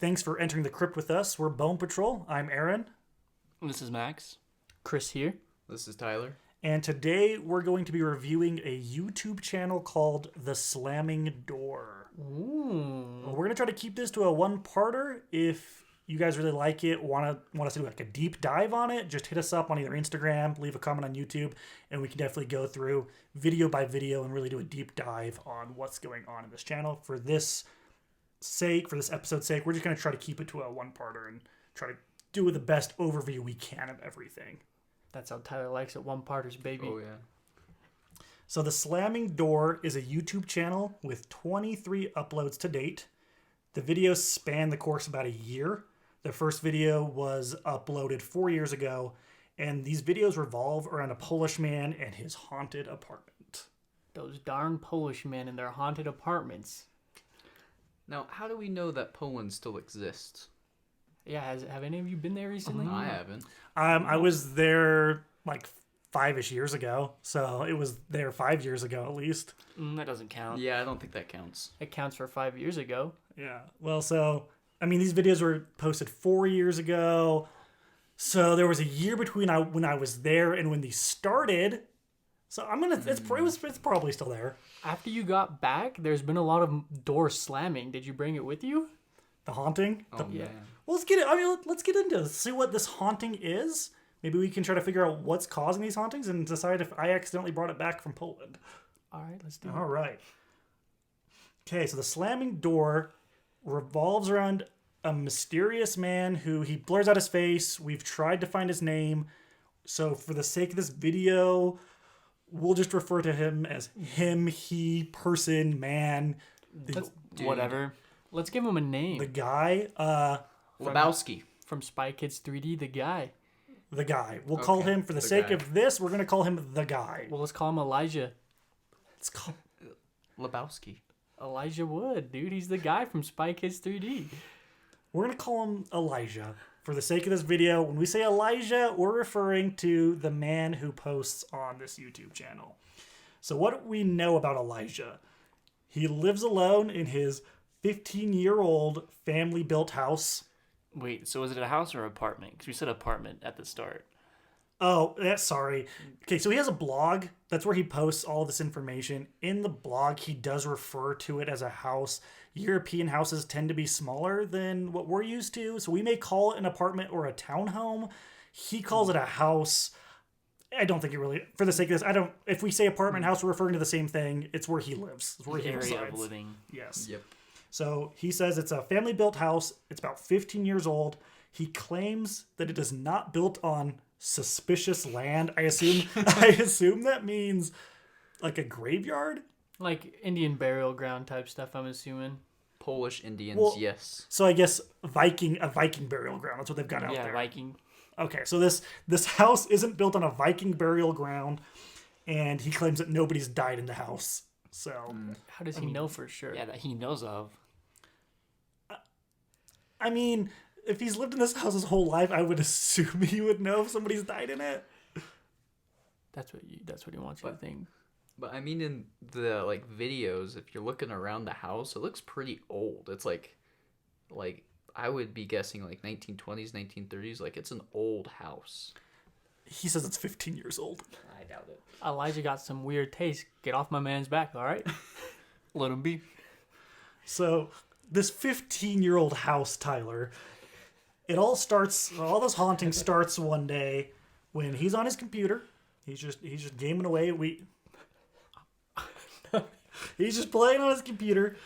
Thanks for entering the crypt with us. We're Bone Patrol. I'm Aaron. This is Max. Chris here. This is Tyler. And today we're going to be reviewing a YouTube channel called The Slamming Door. Ooh. We're going to try to keep this to a one-parter. If you guys really like it, want us to do like a deep dive on it, just hit us up on either Instagram, leave a comment on YouTube, and we can definitely go through video by video and really do a deep dive on what's going on in this channel. For this episode's sake, we're just going to try to keep it to a one-parter and try to do the best overview we can of everything. That's how Tyler likes it, one-parters, baby. Oh, yeah. So The Slamming Door is a YouTube channel with 23 uploads to date. The videos span the course of about a year. The first video was uploaded 4 years ago, and these videos revolve around a Polish man and his haunted apartment. Those darn Polish men in their haunted apartments. Now, how do we know that Poland still exists? Yeah, have any of you been there recently? I haven't. I was there like 5-ish years ago, so it was there 5 years ago at least. That doesn't count. Yeah, I don't think that counts. It counts for 5 years ago. Yeah, well, so, I mean, these videos were posted 4 years ago, so there was a year between when I was there and when these started, so it's probably still there. After you got back, there's been a lot of doors slamming. Did you bring it with you? The haunting? Oh, yeah. man. Well, let's get into it. See what this haunting is. Maybe we can try to figure out what's causing these hauntings and decide if I accidentally brought it back from Poland. All right, let's do it. All right. Okay, so The Slamming Door revolves around a mysterious man who he blurs out his face. We've tried to find his name. So for the sake of this video, we'll just refer to him as him, he, person, man, Whatever. Let's give him a name. the guy. Lebowski. From Spy Kids 3D, the guy. The guy. We'll call him, for the sake guy. of this, we're going to call him the guy. Well, let's call him Elijah. It's called... Lebowski. Elijah Wood, dude. He's the guy from Spy Kids 3D. We're going to call him Elijah. For the sake of this video, when we say Elijah, we're referring to the man who posts on this YouTube channel. So what do we know about Elijah? He lives alone in his 15-year-old family-built house. Wait, so is it a house or apartment? Because we said apartment at the start. Oh, sorry. Okay, so he has a blog. That's where he posts all this information. In the blog, he does refer to it as a house. European houses tend to be smaller than what we're used to, so we may call it an apartment or a townhome. He calls it a house. I don't think it really, for the sake of this, if we say apartment house, we're referring to the same thing. It's where he lives. It's where he Area resides. of living. Yes. Yep. So he says it's a family-built house. It's about 15 years old. He claims that it is not built on suspicious land. I assume that means like a graveyard. Like Indian burial ground type stuff, I'm assuming. Polish Indians, Well, yes. So I guess a Viking burial ground. That's what they've got out Yeah, there. Viking. Okay, so this house isn't built on a Viking burial ground, and he claims that nobody's died in the house. So, How does he know for sure? Yeah, that he knows of. I mean, if he's lived in this house his whole life, I would assume he would know if somebody's died in it. That's what he wants you to think. But I mean, in the videos, if you're looking around the house, it looks pretty old. It's like I would be guessing 1920s, 1930s. Like, it's an old house. He says it's 15 years old. I doubt it. Elijah got some weird taste. Get off my man's back, all right? Let him be. So, this 15-year-old house, Tyler, all this haunting starts one day when he's on his computer. He's just gaming away. He's just playing on his computer,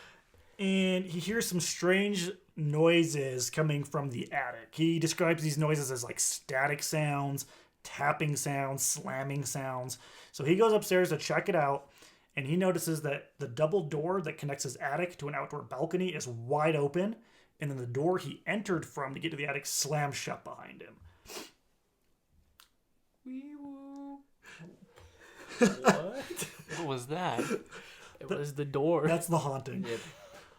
and he hears some strange noises coming from the attic. He describes these noises as like static sounds, tapping sounds, slamming sounds. So he goes upstairs to check it out, and he notices that the double door that connects his attic to an outdoor balcony is wide open, and then the door he entered from to get to the attic slams shut behind him. What was that? It was the door. That's the haunting. Yep.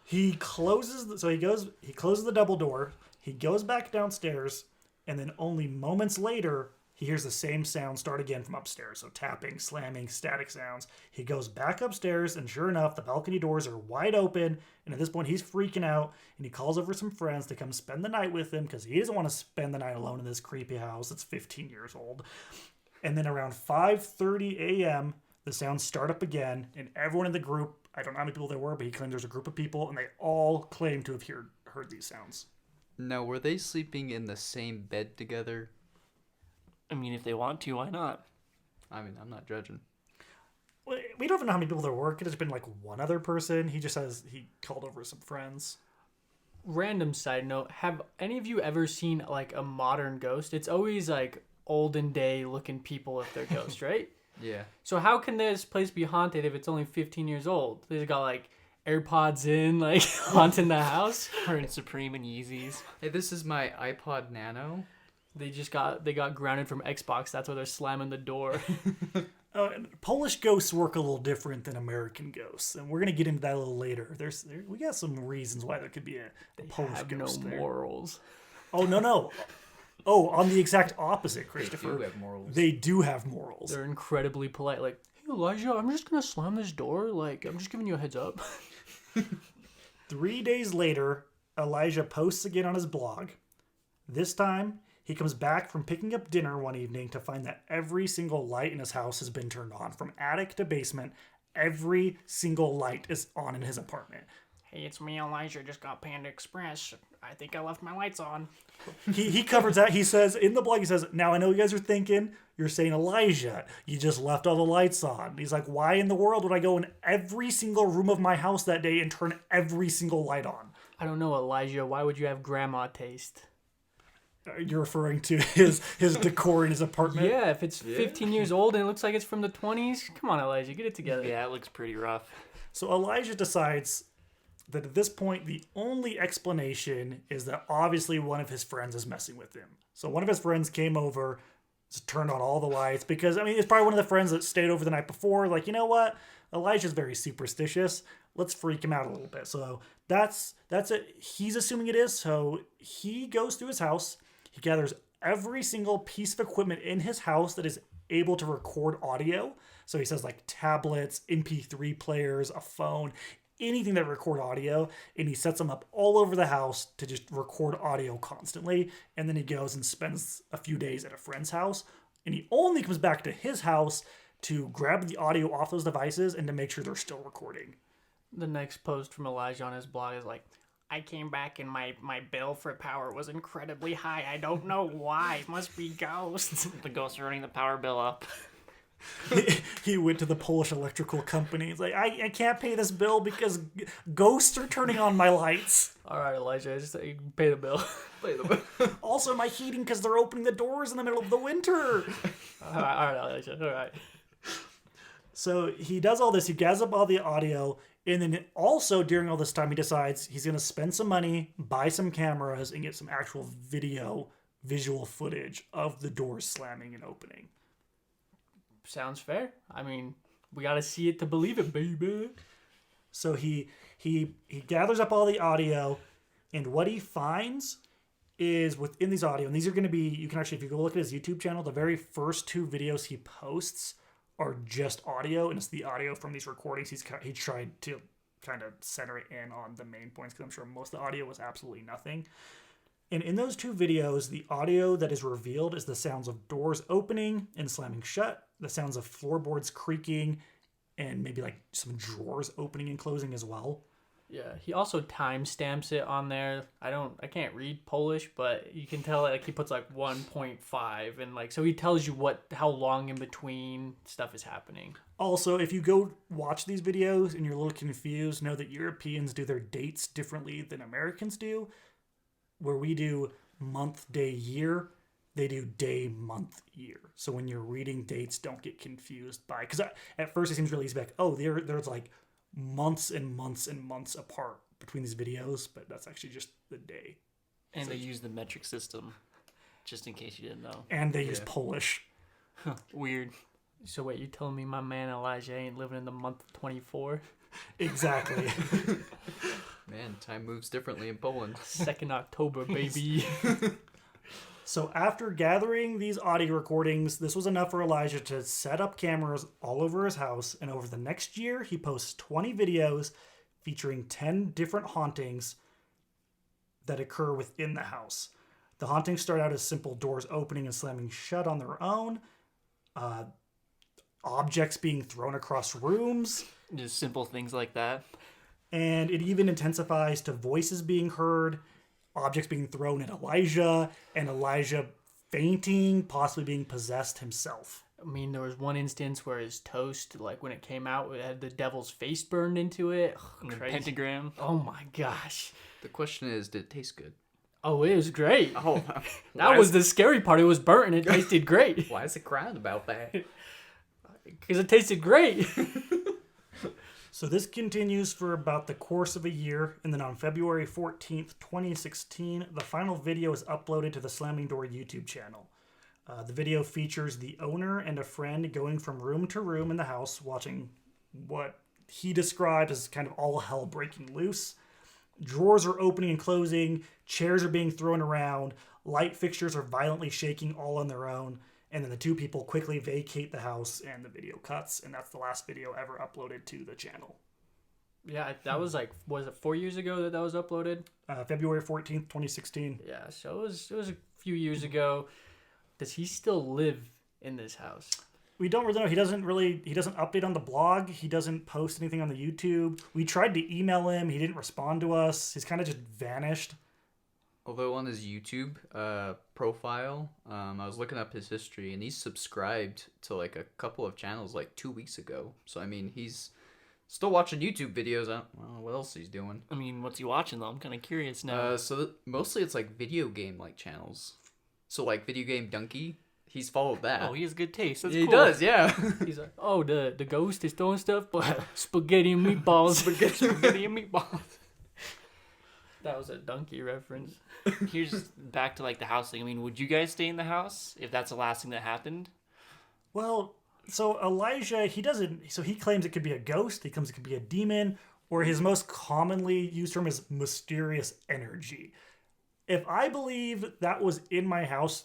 He closes the double door. He goes back downstairs, and then only moments later, He hears the same sound start again from upstairs. So tapping, slamming, static sounds. He goes back upstairs, and sure enough, the balcony doors are wide open. And at this point, he's freaking out. And he calls over some friends to come spend the night with him because he doesn't want to spend the night alone in this creepy house that's 15 years old. And then around 5:30 a.m., the sounds start up again. And everyone in the group, I don't know how many people there were, but he claimed there's a group of people, and they all claim to have heard these sounds. Now, were they sleeping in the same bed together? I mean, if they want to, why not? I mean, I'm not judging. We don't even know how many people there were. It could have been like one other person. He just says he called over some friends. Random side note, have any of you ever seen like a modern ghost? It's always like olden day looking people if they're ghosts, right? Yeah. So how can this place be haunted if it's only 15 years old? They got like AirPods in, like haunting the house. Wearing Supreme and Yeezys. Hey, this is my iPod Nano. They got grounded from Xbox. That's why they're slamming the door. Polish ghosts work a little different than American ghosts, and we're gonna get into that a little later. We got some reasons why there could be a Polish Have ghost no there. morals. Oh no. Oh, on the exact opposite, Christopher. They do have morals. They do have morals. They're incredibly polite. Like, hey Elijah, I'm just gonna slam this door. Like, I'm just giving you a heads up. 3 days later, Elijah posts again on his blog. This time, he comes back from picking up dinner one evening to find that every single light in his house has been turned on. From attic to basement, every single light is on in his apartment. Hey, it's me, Elijah. Just got Panda Express. I think I left my lights on. He covers that. He says, in the blog, he says, now I know you guys are thinking, you're saying, Elijah, you just left all the lights on. He's like, why in the world would I go in every single room of my house that day and turn every single light on? I don't know, Elijah. Why would you have grandma taste? You're referring to his decor in his apartment? Yeah, if it's 15 years old and it looks like it's from the 20s, come on, Elijah, get it together. Yeah, it looks pretty rough. So Elijah decides that at this point, the only explanation is that obviously one of his friends is messing with him. So one of his friends came over, turned on all the lights, because, I mean, it's probably one of the friends that stayed over the night before. Like, you know what? Elijah's very superstitious. Let's freak him out a little bit. So that's it. He's assuming it is. So he goes through his house. He gathers every single piece of equipment in his house that is able to record audio. So he says like tablets, MP3 players, a phone, anything that record audio. And he sets them up all over the house to just record audio constantly. And then he goes and spends a few days at a friend's house. And he only comes back to his house to grab the audio off those devices and to make sure they're still recording. The next post from Elijah on his blog is like, I came back and my bill for power was incredibly high. I don't know why. It must be ghosts. The ghosts are running the power bill up. He went to the Polish electrical company. He's like, I can't pay this bill because ghosts are turning on my lights. All right, Elijah, just pay the bill. Play the Also, my heating because they're opening the doors in the middle of the winter. All right, Elijah, all right. So he does all this. He gathers up all the audio. And then also during all this time, he decides he's going to spend some money, buy some cameras, and get some actual visual footage of the doors slamming and opening. Sounds fair. I mean, we got to see it to believe it, baby. So he gathers up all the audio, and what he finds is within these audio, and these are going to be, you can actually, if you go look at his YouTube channel, the very first 2 videos he posts are just audio, and it's the audio from these recordings. He's tried to kind of center it in on the main points because I'm sure most of the audio was absolutely nothing. And in those 2 videos, the audio that is revealed is the sounds of doors opening and slamming shut, the sounds of floorboards creaking, and maybe like some drawers opening and closing as well. Yeah, he also timestamps it on there. I can't read Polish, but you can tell like he puts like 1.5 and like so he tells you how long in between stuff is happening. Also, if you go watch these videos and you're a little confused, know that Europeans do their dates differently than Americans do. Where we do month, day, year, they do day, month, year. So when you're reading dates, don't get confused by, because at first it seems really easy, like, oh, there's like months and months and months apart between these videos, but that's actually just the day. And they use the metric system, just in case you didn't know. And they use Polish. Weird. So wait, you telling me my man Elijah ain't living in the month of 24? Exactly. Man, time moves differently in Poland. 2nd October, baby. So after gathering these audio recordings, this was enough for Elijah to set up cameras all over his house. And over the next year, he posts 20 videos featuring 10 different hauntings that occur within the house. The hauntings start out as simple doors opening and slamming shut on their own, objects being thrown across rooms, Just simple things like that. and it even intensifies to voices being heard, objects being thrown at Elijah, and Elijah fainting, possibly being possessed himself. I mean, there was one instance where his toast, like when it came out, it had the devil's face burned into it. And the Crazy. pentagram. Oh my gosh. The question is, did it taste good? Oh, it was great. Oh, That was the scary part. It was burnt and it tasted great. Why is it crying about that? Because it tasted great. So this continues for about the course of a year, and then on February 14th, 2016, the final video is uploaded to the Slamming Door YouTube channel. The video features the owner and a friend going from room to room in the house, watching what he described as kind of all hell breaking loose. Drawers are opening and closing, chairs are being thrown around, light fixtures are violently shaking all on their own, and then the two people quickly vacate the house and the video cuts, and that's the last video ever uploaded to the channel. Yeah, that was like, was it 4 years ago that was uploaded? February 14th, 2016. Yeah, so it was a few years ago. Does he still live in this house? We don't really know. He doesn't update on the blog. He doesn't post anything on the YouTube. We tried to email him. He didn't respond to us. He's kind of just vanished. Although on his YouTube profile, I was looking up his history, and he's subscribed to like a couple of channels like 2 weeks ago. So I mean, he's still watching YouTube videos. I don't know what else he's doing. I mean, what's he watching though? I'm kind of curious now. Mostly it's like video game like channels. So like Video Game Donkey, he's followed that. Oh, he has good taste. That's he cool. does, yeah. He's like, oh, the ghost is throwing stuff, but spaghetti and meatballs. Spaghetti and meatballs. That was a donkey reference. Here's back to like the house thing. I mean, would you guys stay in the house if that's the last thing that happened? Well, so Elijah, he claims it could be a ghost. He claims it could be a demon, or his most commonly used term is mysterious energy. If I believed that was in my house,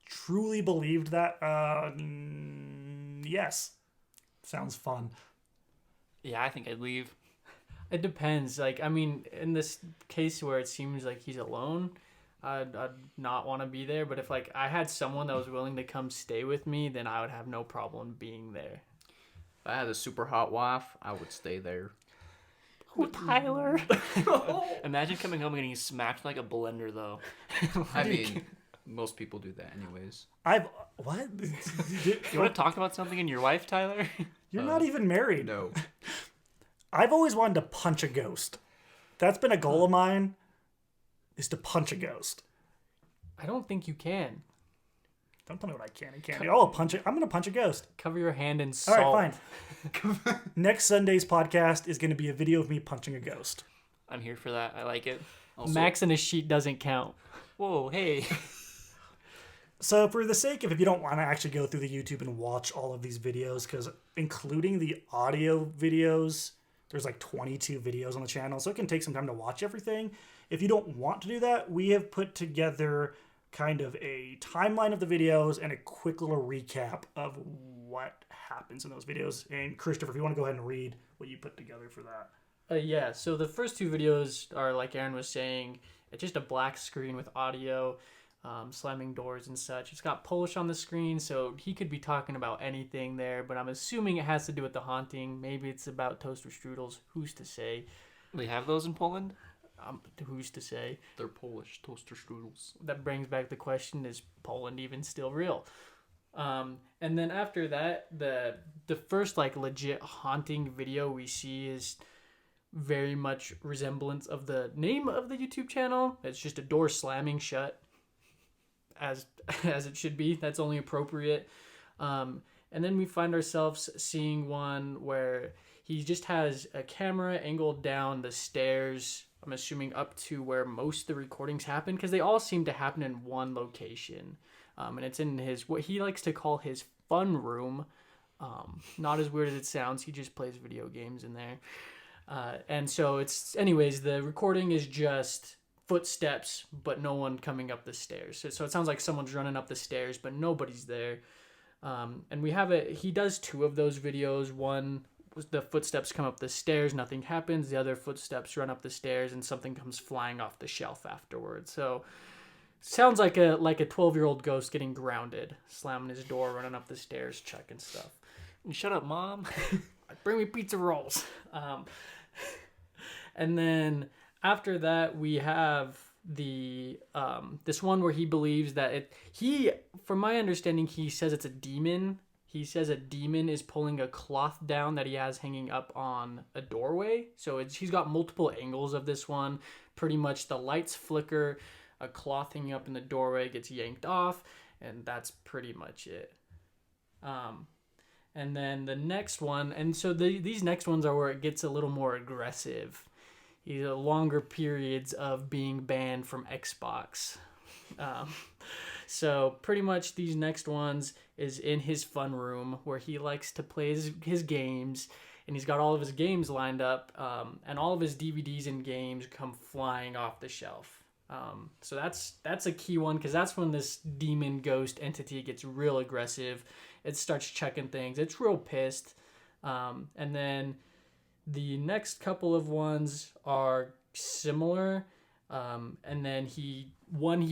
truly believed that, yes. Sounds fun. Yeah, I think I'd leave. It depends. Like, I mean, in this case where it seems like he's alone, I'd not want to be there. But if, like, I had someone that was willing to come stay with me, then I would have no problem being there. If I had a super hot wife, I would stay there. Oh, Tyler. Imagine coming home and getting smacked like a blender, though. I mean, most people do that anyways. What? You want to talk about something in your wife, Tyler? You're not even married. No. I've always wanted to punch a ghost. That's been a goal of mine, is to punch a ghost. I don't think you can. Don't tell me what I can and can't do. Oh, punch it. I'm going to punch a ghost. Cover your hand in All salt. right, fine. Next Sunday's podcast is going to be a video of me punching a ghost. I'm here for that. I like it. Also, Max and a sheet doesn't count. Whoa, hey. So for the sake of, if you don't want to actually go through the YouTube and watch all of these videos, because including the audio videos, there's like 22 videos on the channel, so it can take some time to watch everything. If you don't want to do that, we have put together kind of a timeline of the videos and a quick little recap of what happens in those videos. And Christopher, if you want to go ahead and read what you put together for that. Yeah, so the first two videos are, like Aaron was saying, it's just a black screen with audio, slamming doors and such. It's got Polish on the screen, so he could be talking about anything there, but I'm assuming it has to do with the haunting. Maybe it's about toaster strudels. Who's to say? They have those in Poland? Who's to say? they're Polish toaster strudels. That brings back the question, is Poland even still real? And then after that, the first like legit haunting video we see is very much resemblance of the name of the YouTube channel. It's just a door slamming shut, as it should be. That's only appropriate. And then we find ourselves seeing one where he just has a camera angled down the stairs, I'm assuming up to where most of the recordings happen, because they all seem to happen in one location. And it's in his, what he likes to call his fun room. Not as weird as it sounds. He just plays video games in there. And so it's, anyways, the recording is just footsteps, but no one coming up the stairs. So it sounds like someone's running up the stairs, but nobody's there. And he does 2 of those videos. One was the footsteps come up the stairs, nothing happens. The other footsteps run up the stairs and something comes flying off the shelf afterwards. So sounds like a 12-year-old ghost getting grounded, slamming his door, running up the stairs, checking stuff. Shut up, Mom. Bring me pizza rolls. And then after that, we have the this one where he believes that from my understanding, he says it's a demon. He says a demon is pulling a cloth down that he has hanging up on a doorway. So he's got multiple angles of this one. Pretty much the lights flicker, a cloth hanging up in the doorway gets yanked off, and that's pretty much it. And then the next one, and so these next ones are where it gets a little more aggressive. Longer periods of being banned from Xbox. So pretty much these next ones is in his fun room where he likes to play his games, and he's got all of his games lined up, and all of his DVDs and games come flying off the shelf. So that's a key one, because that's when this demon ghost entity gets real aggressive. It starts checking things. It's real pissed. And then the next couple of ones are similar. And then he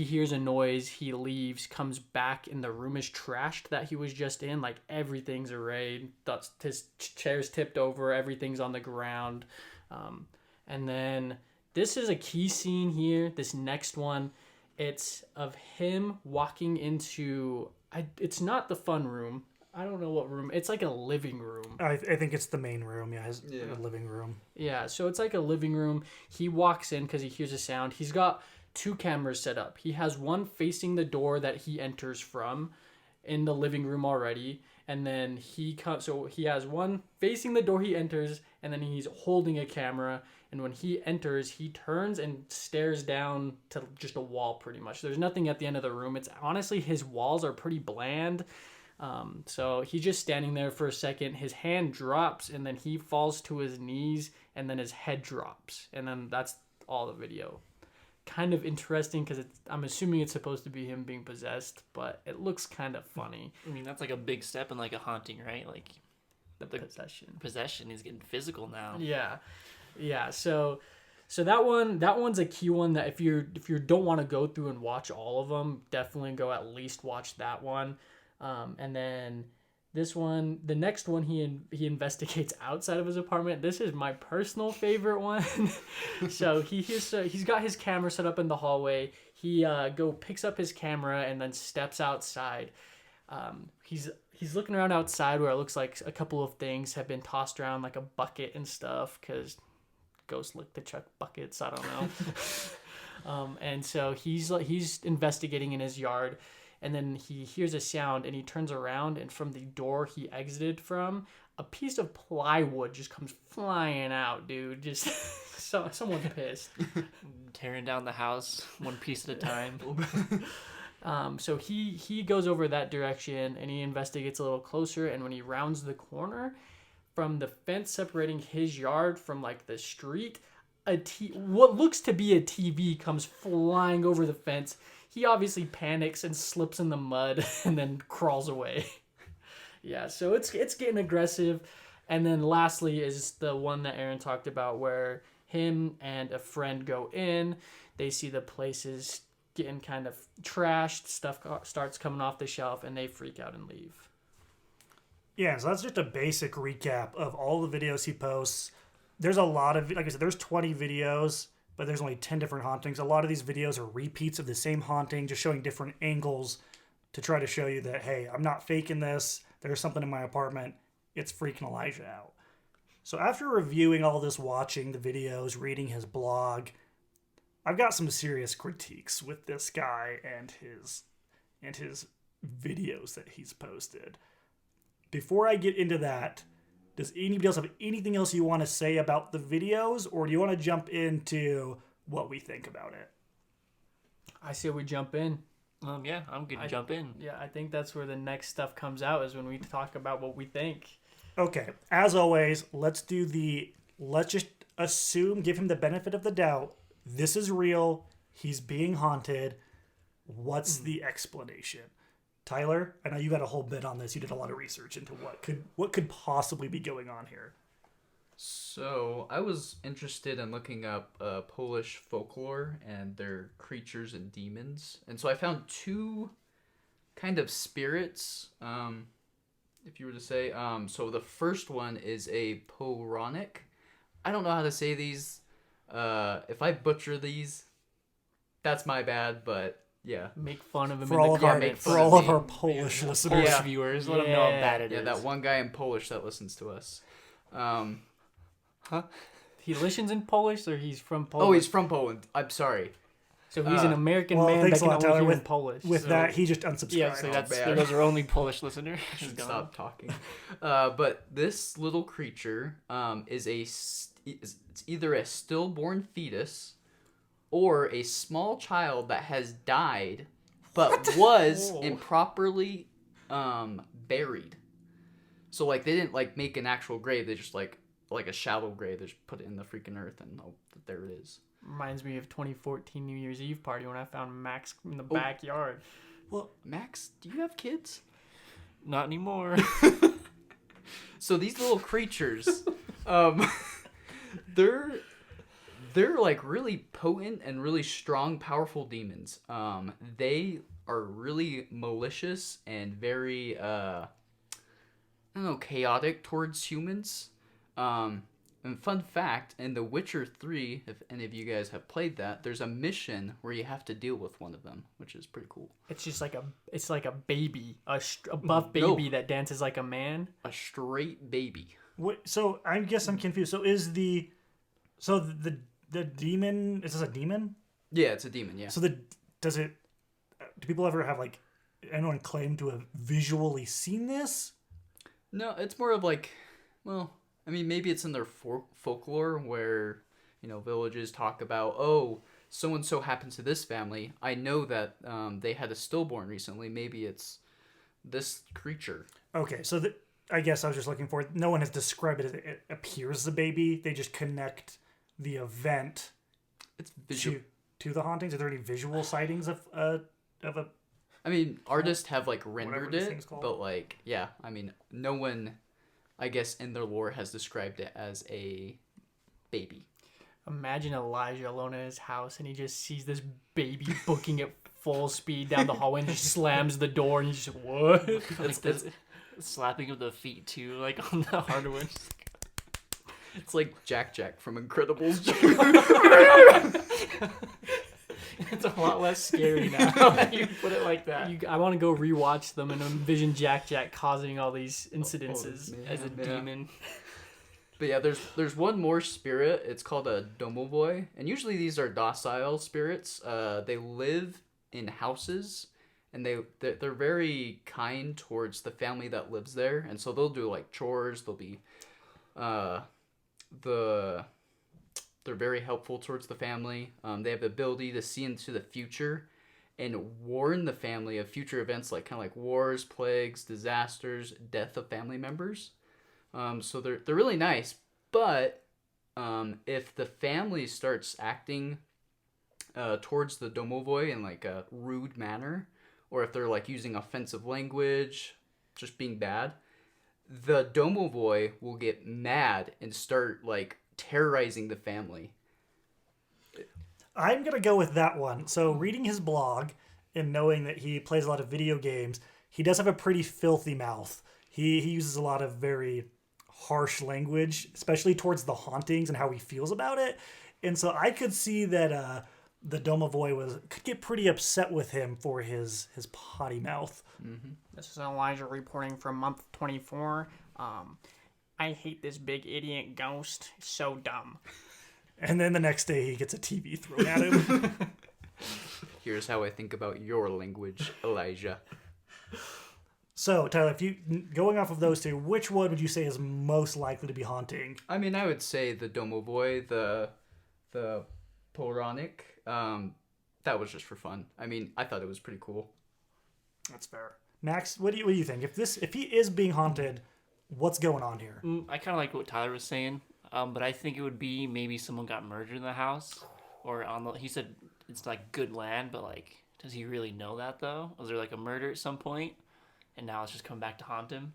hears a noise, he leaves, comes back, and the room is trashed that he was just in. Like, everything's arrayed, his chair's tipped over, everything's on the ground. And then this is a key scene here. This next one, it's of him walking into, it's not the fun room. I don't know what room. It's like a living room. I think it's the main room. Yeah, his living room. Yeah, so it's like a living room. He walks in because he hears a sound. He's got 2 cameras set up. He has one facing the door that he enters from in the living room already. And then he has one facing the door he enters, and then he's holding a camera. And when he enters, he turns and stares down to just a wall pretty much. There's nothing at the end of the room. It's honestly, his walls are pretty bland. So he's just standing there for a second. His hand drops, and then he falls to his knees, and then his head drops. And then that's all the video. Kind of interesting, because I'm assuming it's supposed to be him being possessed, but it looks kind of funny. I mean, that's like a big step in like a haunting, right? Like The possession. Possession is getting physical now. Yeah. So that one's a key one that if you don't want to go through and watch all of them, definitely go at least watch that one. And then this one, the next one, he investigates outside of his apartment. This is my personal favorite one. So he's got his camera set up in the hallway. He picks up his camera and then steps outside. He's looking around outside where it looks like a couple of things have been tossed around, like a bucket and stuff, because ghosts like to check buckets. I don't know. And so he's investigating in his yard. And then he hears a sound, and he turns around, and from the door he exited from, a piece of plywood just comes flying out, dude. Just someone's pissed. Tearing down the house one piece at a time. So he goes over that direction, and he investigates a little closer, and when he rounds the corner, from the fence separating his yard from like the street, what looks to be a TV comes flying over the fence. He obviously panics and slips in the mud and then crawls away. Yeah, so it's getting aggressive. And then lastly is the one that Aaron talked about, where him and a friend go in. They see the places getting kind of trashed. Stuff starts coming off the shelf, and they freak out and leave. Yeah, so that's just a basic recap of all the videos he posts. There's a lot of, like I said, there's 20 videos, but there's only 10 different hauntings. A lot of these videos are repeats of the same haunting, just showing different angles to try to show you that, hey, I'm not faking this. There's something in my apartment. It's freaking Elijah out. So after reviewing all this, watching the videos, reading his blog, I've got some serious critiques with this guy and his videos that he's posted. Before I get into that, does anybody else have anything else you want to say about the videos, or do you want to jump into what we think about it? I say we jump in. Yeah, I'm good to jump in. Yeah, I think that's where the next stuff comes out, is when we talk about what we think. Okay, as always, let's just assume, give him the benefit of the doubt. This is real. He's being haunted. What's the explanation? Tyler, I know you got a whole bit on this. You did a lot of research into what could possibly be going on here. So I was interested in looking up Polish folklore and their creatures and demons, and so I found two kind of spirits. If you were to say, so the first one is a Poronic. I don't know how to say these. If I butcher these, that's my bad. But yeah, Make fun of him For in all the of our comments. for all of our Polish listeners, Polish Yeah. viewers, let them know how bad it is. yeah, that one guy in Polish that listens to us. He listens in Polish, or he's from Poland? Oh, he's from Poland. I'm sorry. So he's an American well, man that thanks a can lot, only Tyler. hear in With- Polish. with so- that, he just unsubscribed. Yeah, so that's bad. there goes our only Polish listener. I He's should gone. stop talking. But this little creature is it's either a stillborn fetus or a small child that has died but was improperly buried. So like they didn't like make an actual grave. They just like a shallow grave. They just put it in the freaking earth and hope that there it is. Reminds me of 2014 New Year's Eve party when I found Max in the backyard. Well, Max, do you have kids? Not anymore. So these little creatures, they're like really potent and really strong, powerful demons. They are really malicious and very, I don't know, chaotic towards humans. And fun fact, in The Witcher 3, if any of you guys have played that, there's a mission where you have to deal with one of them, which is pretty cool. It's just like a baby, a buff baby No. that dances like a man. A straight baby. so I guess I'm confused. So the demon? Is this a demon? Yeah, it's a demon, yeah. So do people ever have like anyone claim to have visually seen this? No, it's more of like, well, I mean, maybe it's in their folklore where, villages talk about, oh, so-and-so happened to this family. I know that they had a stillborn recently. Maybe it's this creature. Okay, so I guess I was just looking for. No one has described it as it appears as a baby. They just connect the event It's visual. to the hauntings. Are there any visual sightings of a? I mean, artists have like rendered these it, things called. but like, yeah, I mean, no one, I guess, in their lore has described it as a baby. Imagine Elijah alone in his house and he just sees this baby booking at full speed down the hallway and just slams the door and he's just, what? Like the slapping of the feet too, like on the hardwood. It's like Jack from Incredibles. It's a lot less scary now that you put it like that. I want to go rewatch them and envision Jack causing all these incidences. As a demon. But yeah, there's one more spirit. It's called a domovoi, and usually these are docile spirits. They live in houses, and they're very kind towards the family that lives there, and so they'll do like chores. They'll be, they're very helpful towards the family. They have the ability to see into the future, and warn the family of future events like kind of like wars, plagues, disasters, death of family members. So they're really nice, but if the family starts acting towards the domovoi in like a rude manner, or if they're like using offensive language, just being bad, the domovoi will get mad and start like terrorizing the family. I'm gonna go with that one. So reading his blog and knowing that he plays a lot of video games, he does have a pretty filthy mouth. He uses a lot of very harsh language, especially towards the hauntings and how he feels about it. And so I could see that the domovoi could get pretty upset with him for his potty mouth. Mm-hmm. This is Elijah reporting from month 24. I hate this big idiot ghost. It's so dumb. And then the next day he gets a TV thrown at him. Here's how I think about your language, Elijah. So, Tyler, if you going off of those two, which one would you say is most likely to be haunting? I mean, I would say the domovoi, the Poronic. That was just for fun. I mean, I thought it was pretty cool. That's fair. Max, what do you think? If he is being haunted, what's going on here? I kind of like what Tyler was saying, but I think it would be maybe someone got murdered in the house, or he said it's like good land, but like, does he really know that though? Was there like a murder at some point, and now it's just come back to haunt him?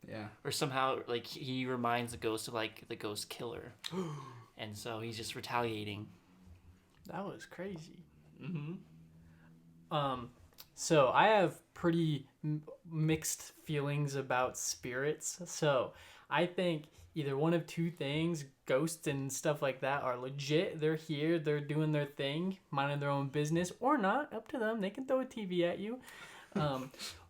Yeah. Or somehow like he reminds the ghost of like the ghost killer, and so he's just retaliating. That was crazy. Mm-hmm. So I have pretty mixed feelings about spirits. So I think either one of two things, ghosts and stuff like that, are legit. They're here, they're doing their thing, minding their own business, or not. Up to them. They can throw a TV at you.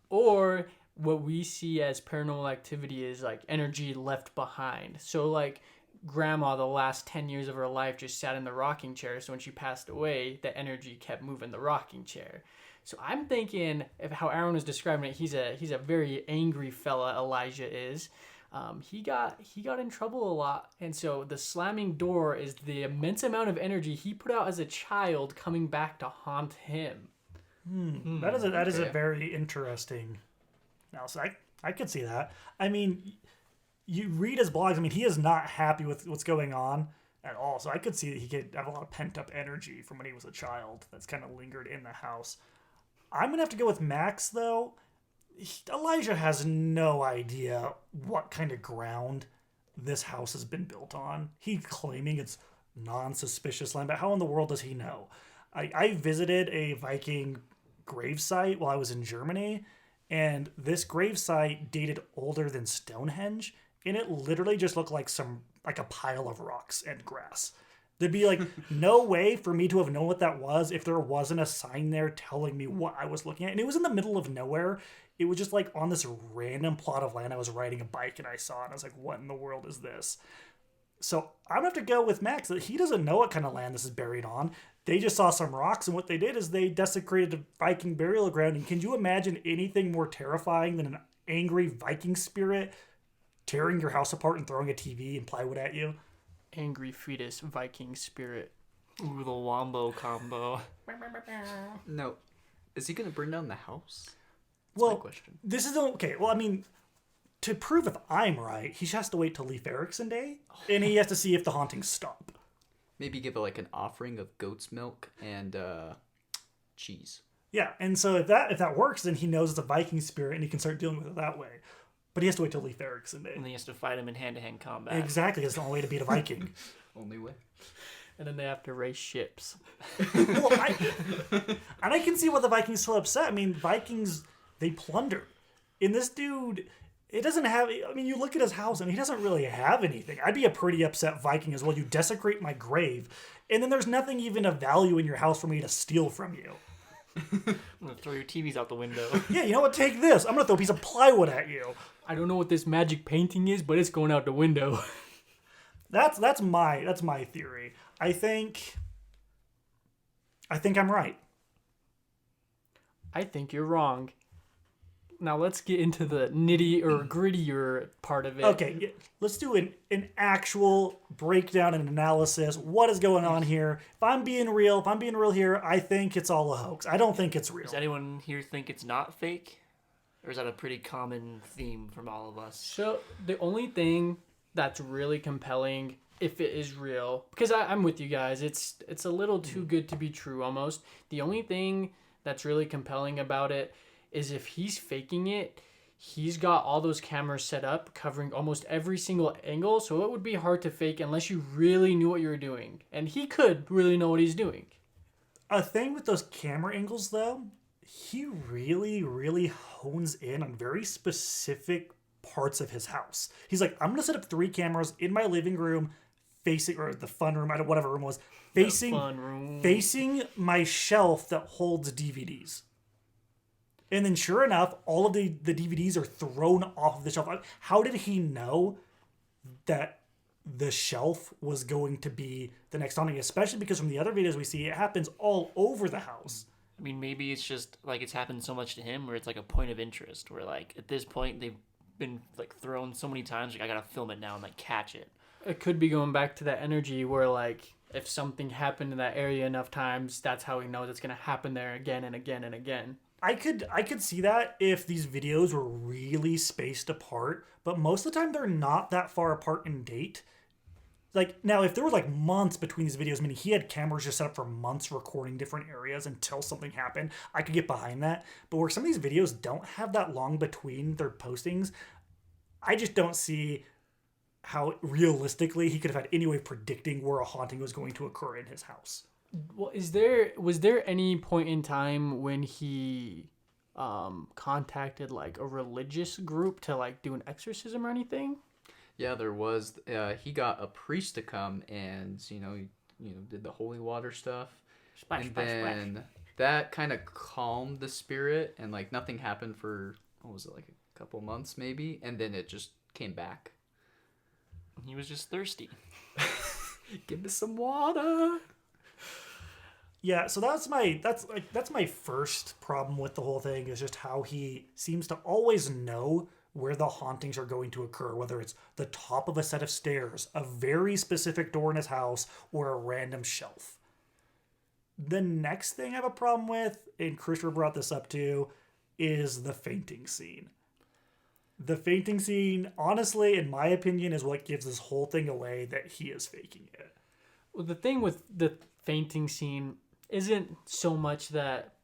Or what we see as paranormal activity is like energy left behind. So like grandma, the last 10 years of her life, just sat in the rocking chair. So when she passed away, the energy kept moving the rocking chair. So I'm thinking of how Aaron was describing it. He's a very angry fella. Elijah is. He got in trouble a lot, and so the slamming door is the immense amount of energy he put out as a child coming back to haunt him. That is a very interesting. Now, so I could see that. I mean, you read his blogs. I mean, he is not happy with what's going on at all. So I could see that he could have a lot of pent up energy from when he was a child that's kind of lingered in the house. I'm going to have to go with Max, though. Elijah has no idea what kind of ground this house has been built on. He's claiming it's non-suspicious land, but how in the world does he know? I visited a Viking gravesite while I was in Germany, and this gravesite dated older than Stonehenge, and it literally just looked like a pile of rocks and grass. There'd be like no way for me to have known what that was if there wasn't a sign there telling me what I was looking at. And it was in the middle of nowhere. It was just like on this random plot of land. I was riding a bike and I saw it. And I was like, what in the world is this? So I'm going to have to go with Max that he doesn't know what kind of land this is buried on. They just saw some rocks, and what they did is they desecrated a Viking burial ground. And can you imagine anything more terrifying than an angry Viking spirit tearing your house apart and throwing a TV and plywood at you? Angry fetus Viking spirit. Ooh, the wombo combo. No. Is he going to burn down the house? Well, my question. This is okay. Well, I mean, to prove if I'm right, he has to wait till Leif Erikson Day, and he has to see if the hauntings stop. Maybe give it like an offering of goat's milk and cheese. Yeah, and so if that works, then he knows it's a Viking spirit, and he can start dealing with it that way. But he has to wait till Leif Erikson Day. And then he has to fight him in hand-to-hand combat. Exactly, it's the only way to beat a Viking. Only way. And then they have to race ships. Well, and I can see why the Vikings are so upset. I mean, Vikings, they plunder. And this dude, it doesn't have... I mean, you look at his house, and he doesn't really have anything. I'd be a pretty upset Viking as well. You desecrate my grave, and then there's nothing even of value in your house for me to steal from you. I'm going to throw your TVs out the window. Yeah, you know what? Take this. I'm going to throw a piece of plywood at you. I don't know what this magic painting is, but it's going out the window. That's my theory. I think I'm right. I think you're wrong. Now let's get into the nitty or grittier part of it. Okay, let's do an actual breakdown and analysis. What is going on here? If I'm being real here, I think it's all a hoax. I don't think it's real. Does anyone here think it's not fake? Or is that a pretty common theme from all of us? So the only thing that's really compelling, if it is real, because I'm with you guys, it's a little too good to be true almost. The only thing that's really compelling about it is if he's faking it, he's got all those cameras set up covering almost every single angle, so it would be hard to fake unless you really knew what you were doing. And he could really know what he's doing. A thing with those camera angles, though, he really, really hones in on very specific parts of his house. He's like, I'm going to set up 3 cameras in my living room, facing, or the fun room, whatever room it was, facing my shelf that holds DVDs. And then sure enough, all of the DVDs are thrown off of the shelf. How did he know that the shelf was going to be the next haunting? Especially because from the other videos we see, it happens all over the house. I mean, maybe it's just like it's happened so much to him where it's like a point of interest where like at this point they've been like thrown so many times, like I gotta film it now and like catch it. It could be going back to that energy where like if something happened in that area enough times, that's how he knows it's gonna happen there again and again and again. I could see that if these videos were really spaced apart, but most of the time they're not that far apart in date. Like, now, if there were like months between these videos, meaning he had cameras just set up for months recording different areas until something happened, I could get behind that. But where some of these videos don't have that long between their postings, I just don't see how realistically he could have had any way of predicting where a haunting was going to occur in his house. Well, was there any point in time when he contacted like a religious group to like do an exorcism or anything? Yeah, there was. He got a priest to come and did the holy water stuff, Splash, and splash, then splash. that kind of calmed the spirit, and like nothing happened for what was it, like a couple months maybe, and then it just came back. He was just thirsty. Give me some water. Yeah, so that's my first problem with the whole thing, is just how he seems to always know where the hauntings are going to occur, whether it's the top of a set of stairs, a very specific door in his house, or a random shelf. The next thing I have a problem with, and Christopher brought this up too, is the fainting scene. The fainting scene, honestly, in my opinion, is what gives this whole thing away that he is faking it. Well, the thing with the fainting scene isn't so much that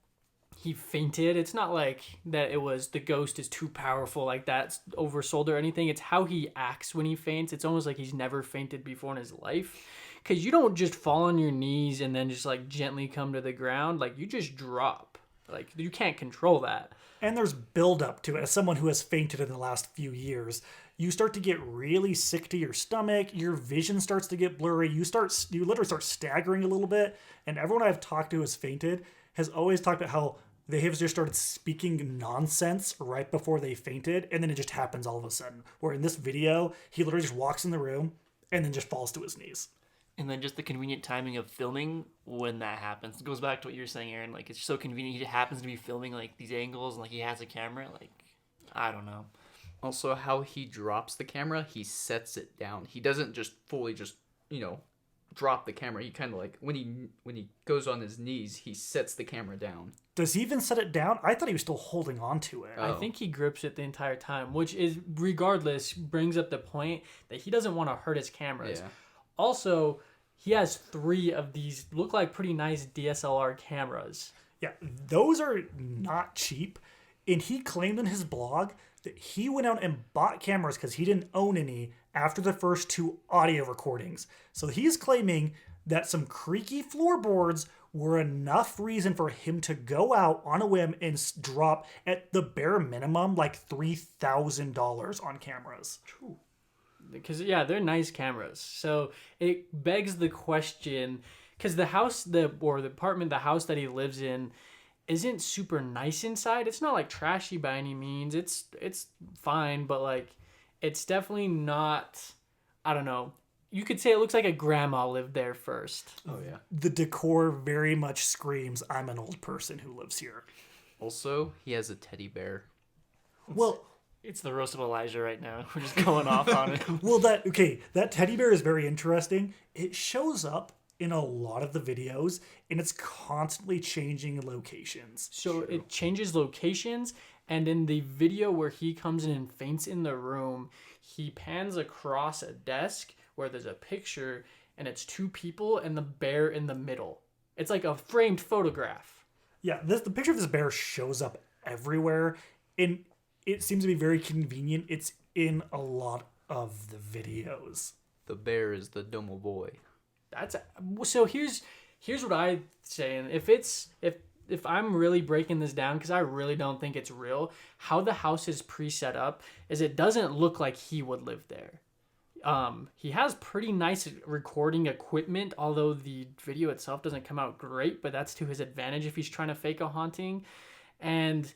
he fainted. It's not like that it was the ghost is too powerful, like that's oversold or anything. It's how he acts when he faints. It's almost like he's never fainted before in his life. Because you don't just fall on your knees and then just like gently come to the ground. Like you just drop. Like you can't control that. And there's build-up to it. As someone who has fainted in the last few years, you start to get really sick to your stomach. Your vision starts to get blurry. You literally start staggering a little bit. And everyone I've talked to who has fainted has always talked about how they have just started speaking nonsense right before they fainted, and then it just happens all of a sudden. Where in this video, he literally just walks in the room and then just falls to his knees. And then just the convenient timing of filming when that happens. It goes back to what you were saying, Aaron. Like, it's so convenient. He happens to be filming, like, these angles, and, like, he has a camera. Like, I don't know. Also, how he drops the camera, he sets it down. He doesn't just fully drop the camera. He kind of like, when he goes on his knees, he sets the camera down. Does he even set it down? I thought he was still holding on to it. I think he grips it the entire time, which is, regardless, brings up the point that he doesn't want to hurt his cameras. Yeah. Also, he has 3 of these look like pretty nice DSLR cameras. Yeah, those are not cheap. And he claimed in his blog that he went out and bought cameras because he didn't own any after the first 2 audio recordings. So he's claiming that some creaky floorboards were enough reason for him to go out on a whim and drop, at the bare minimum, like $3,000 on cameras. Because, yeah, they're nice cameras. So it begs the question, because the house, the apartment, the house that he lives in isn't super nice inside. It's not like trashy by any means. It's fine, but like it's definitely not, I don't know. You could say it looks like a grandma lived there first. Oh yeah. The decor very much screams, I'm an old person who lives here. Also, he has a teddy bear. Well, It's the roast of Elijah right now. We're just going off on it. well, that teddy bear is very interesting. It shows up in a lot of the videos, and it's constantly changing locations. So it changes locations, and in the video where he comes in and faints in the room, he pans across a desk where there's a picture, and it's 2 people and the bear in the middle. It's like a framed photograph. Yeah, the picture of this bear shows up everywhere, and it seems to be very convenient. It's in a lot of the videos. The bear is the Domo boy. So here's what I say, and if I'm really breaking this down, because I really don't think it's real, how the house is pre-set up is it doesn't look like he would live there. He has pretty nice recording equipment, although the video itself doesn't come out great, but that's to his advantage if he's trying to fake a haunting. And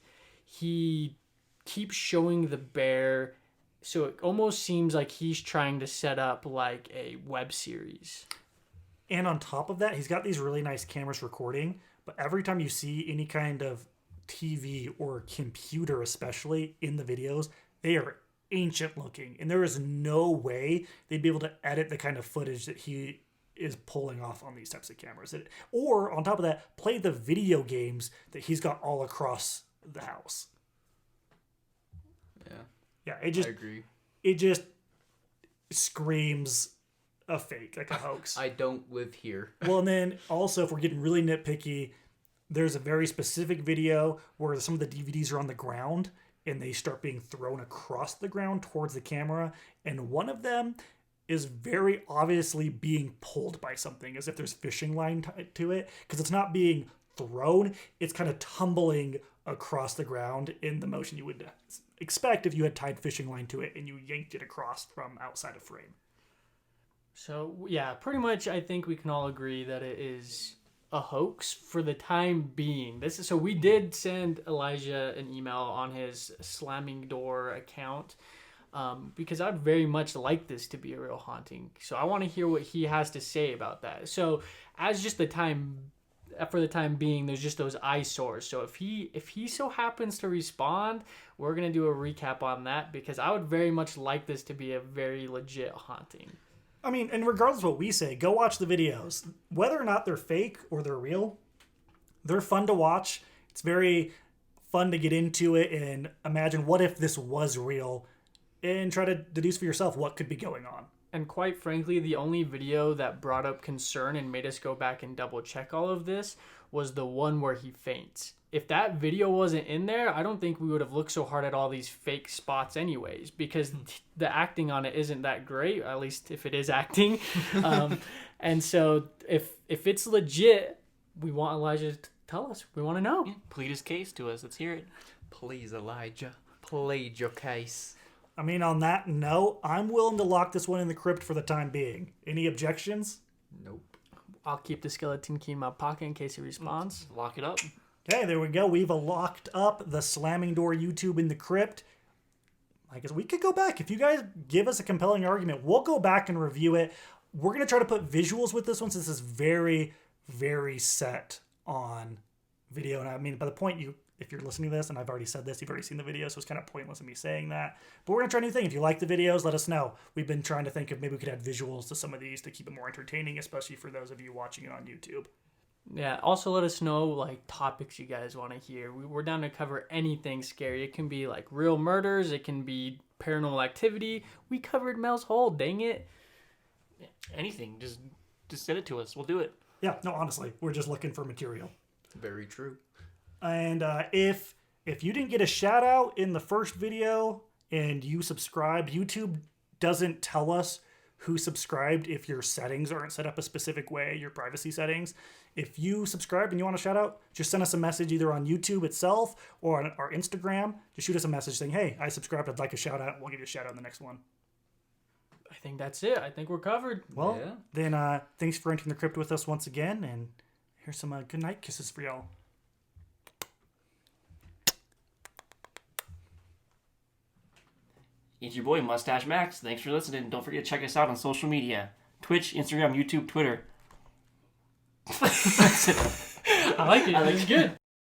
he keeps showing the bear, so it almost seems like he's trying to set up like a web series. And on top of that, he's got these really nice cameras recording, but every time you see any kind of TV or computer, especially in the videos, they are ancient looking, and there is no way they'd be able to edit the kind of footage that he is pulling off on these types of cameras. Or on top of that, play the video games that he's got all across the house. Yeah. Yeah, I agree. it just screams a fake, like a hoax. I don't live here. Well, and then also, if we're getting really nitpicky, there's a very specific video where some of the DVDs are on the ground and they start being thrown across the ground towards the camera. And one of them is very obviously being pulled by something, as if there's fishing line tied to it, because it's not being thrown, it's kind of tumbling across the ground in the motion you would expect if you had tied fishing line to it and you yanked it across from outside of frame. So, yeah, pretty much I think we can all agree that it is a hoax for the time being. So we did send Elijah an email on his slamming door account because I'd very much like this to be a real haunting. So I want to hear what he has to say about that. So as just for the time being, there's just those eyesores. So if he so happens to respond, we're going to do a recap on that because I would very much like this to be a very legit haunting. I mean, and regardless of what we say, go watch the videos. Whether or not they're fake or they're real, they're fun to watch. It's very fun to get into it and imagine what if this was real and try to deduce for yourself what could be going on. And quite frankly, the only video that brought up concern and made us go back and double check all of this was the one where he faints. If that video wasn't in there, I don't think we would have looked so hard at all these fake spots anyways, because the acting on it isn't that great, at least if it is acting. And so if it's legit, we want Elijah to tell us. We want to know. Yeah, plead his case to us. Let's hear it. Please, Elijah, plead your case. I mean, on that note, I'm willing to lock this one in the crypt for the time being. Any objections? Nope. I'll keep the skeleton key in my pocket in case he responds. Lock it up. Okay, there we go. We've locked up the Slamming Door YouTube in the crypt. I guess we could go back. If you guys give us a compelling argument, we'll go back and review it. We're going to try to put visuals with this one since it's very, very set on video. And I mean, by the point if you're listening to this, and I've already said this, you've already seen the video, so it's kind of pointless in me saying that. But we're going to try a new thing. If you like the videos, let us know. We've been trying to think of maybe we could add visuals to some of these to keep it more entertaining, especially for those of you watching it on YouTube. Yeah, also let us know, like, topics you guys want to hear. We're down to cover anything scary. It can be, like, real murders. It can be paranormal activity. We covered Mel's Hole, dang it. Anything. Just send it to us. We'll do it. Yeah, no, honestly, we're just looking for material. Very true. And if you didn't get a shout out in the first video and you subscribed, YouTube doesn't tell us who subscribed if your settings aren't set up a specific way, your privacy settings. If you subscribed and you want a shout out, just send us a message either on YouTube itself or on our Instagram. Just shoot us a message saying, hey, I subscribed, I'd like a shout out. We'll give you a shout out in the next one. I think that's it. I think we're covered. Well, Yeah. then thanks for entering the crypt with us once again. And here's some good night kisses for y'all. It's your boy, Mustache Max. Thanks for listening. Don't forget to check us out on social media. Twitch, Instagram, YouTube, Twitter. I like it. It's good.